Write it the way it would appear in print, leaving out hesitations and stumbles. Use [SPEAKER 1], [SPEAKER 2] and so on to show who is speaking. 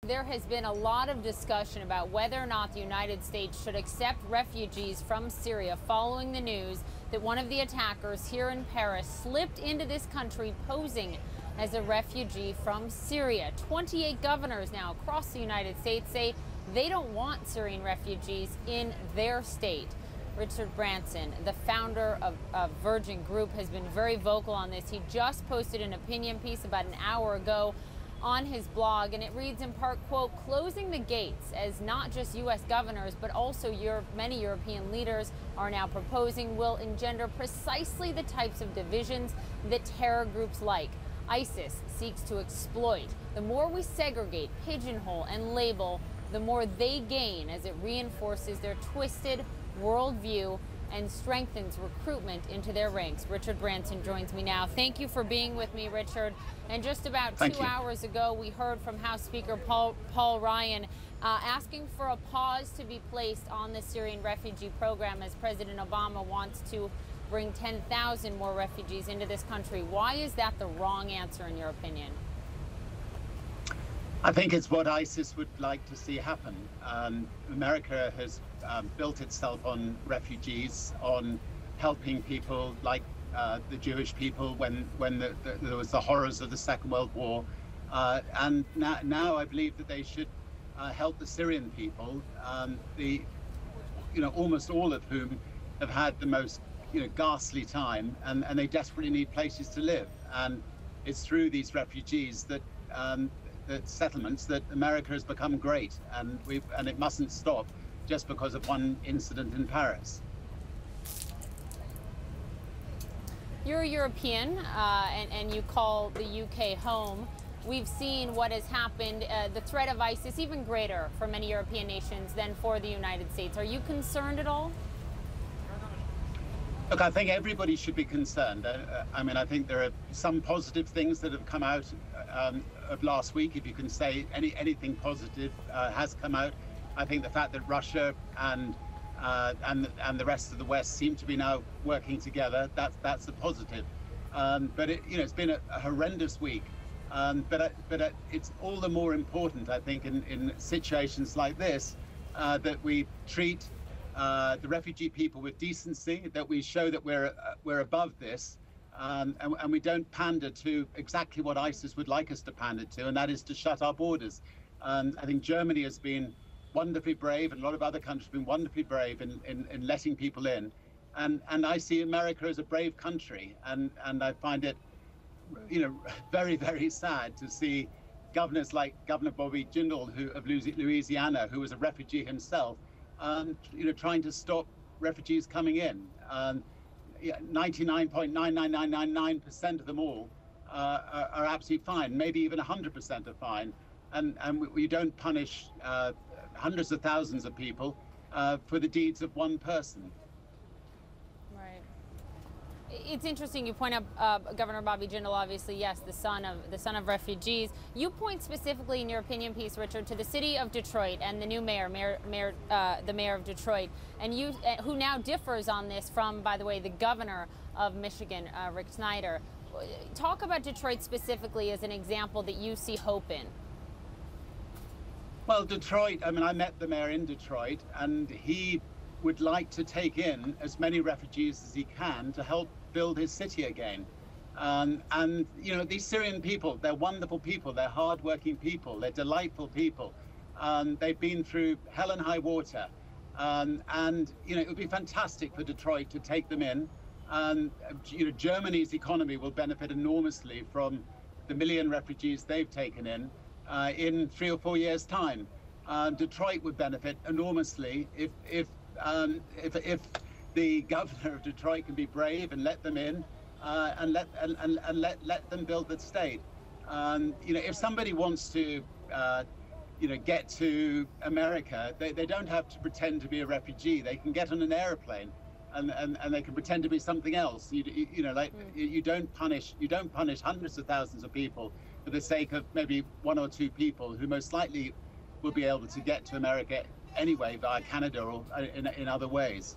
[SPEAKER 1] there has been a lot of discussion about whether or not the United States should accept refugees from Syria following the news that one of the attackers here in Paris slipped into this country posing as a refugee from Syria. 28 governors now across the United States say they don't want Syrian refugees in their state. Richard Branson, the founder of Virgin Group, has been very vocal on this. He just posted an opinion piece about an hour ago on his blog, and it reads in part, quote, "Closing the gates, as not just U.S. governors, but also many European leaders are now proposing, will engender precisely the types of divisions that terror groups like ISIS seeks to exploit. The more we segregate, pigeonhole, and label, the more they gain, as it reinforces their twisted worldview and strengthens recruitment into their ranks." Richard Branson joins me now. Thank you for being with me, Richard. And just about 2 hours ago, we heard from House Speaker Paul Ryan asking for a pause to be placed on the Syrian refugee program as President Obama wants to bring 10,000 more refugees into this country. Why is that the wrong answer, in your opinion?
[SPEAKER 2] I think it's what ISIS would like to see happen. America has built itself on refugees, on helping people like the Jewish people when there was the horrors of the Second World War. And now I believe that they should help the Syrian people, almost all of whom have had the most ghastly time, and they desperately need places to live. And it's through these refugees that settlements that America has become great, and it mustn't stop just because of one incident in Paris.
[SPEAKER 1] You're a European, and you call the UK home. We've seen what has happened, the threat of ISIS even greater for many European nations than for the United States. Are you concerned at all?
[SPEAKER 2] Look, I think everybody should be concerned. I mean, I think there are some positive things that have come out of last week, if you can say anything positive has come out. I think the fact that Russia and the rest of the West seem to be now working together, that's a positive. But it's been a horrendous week. But it's all the more important, I think, in situations like this, that we treat the refugee people with decency, that we show that we're above this, and we don't pander to exactly what ISIS would like us to pander to, and that is to shut our borders. I think Germany has been wonderfully brave, and a lot of other countries have been wonderfully brave in letting people in. And I see America as a brave country, and I find it, very, very sad to see governors like Governor Bobby Jindal, of Louisiana, who was a refugee himself, trying to stop refugees coming in. 99.99999% of them all are absolutely fine, maybe even 100% are fine. And we don't punish hundreds of thousands of people for the deeds of one person.
[SPEAKER 1] Right. It's interesting you point up Governor Bobby Jindal, obviously, yes, the son of refugees. You point specifically in your opinion piece, Richard, to the city of Detroit and the new the mayor of Detroit, and who now differs on this from, by the way, the governor of Michigan, Rick Snyder. Talk about Detroit specifically as an example that you see hope in.
[SPEAKER 2] Well, Detroit, I mean, I met the mayor in Detroit, and he would like to take in as many refugees as he can to help build his city again. And these Syrian people, they're wonderful people, they're hardworking people, they're delightful people. They've been through hell and high water. It would be fantastic for Detroit to take them in. Germany's economy will benefit enormously from the 1 million refugees they've taken in 3 or 4 years' time. Detroit would benefit enormously if the governor of Detroit can be brave and let them in, and let them build the state. If somebody wants to get to America, they don't have to pretend to be a refugee. They can get on an airplane and they can pretend to be something else. You don't punish hundreds of thousands of people for the sake of maybe 1 or 2 people who most likely will be able to get to America anyway via Canada or in other ways.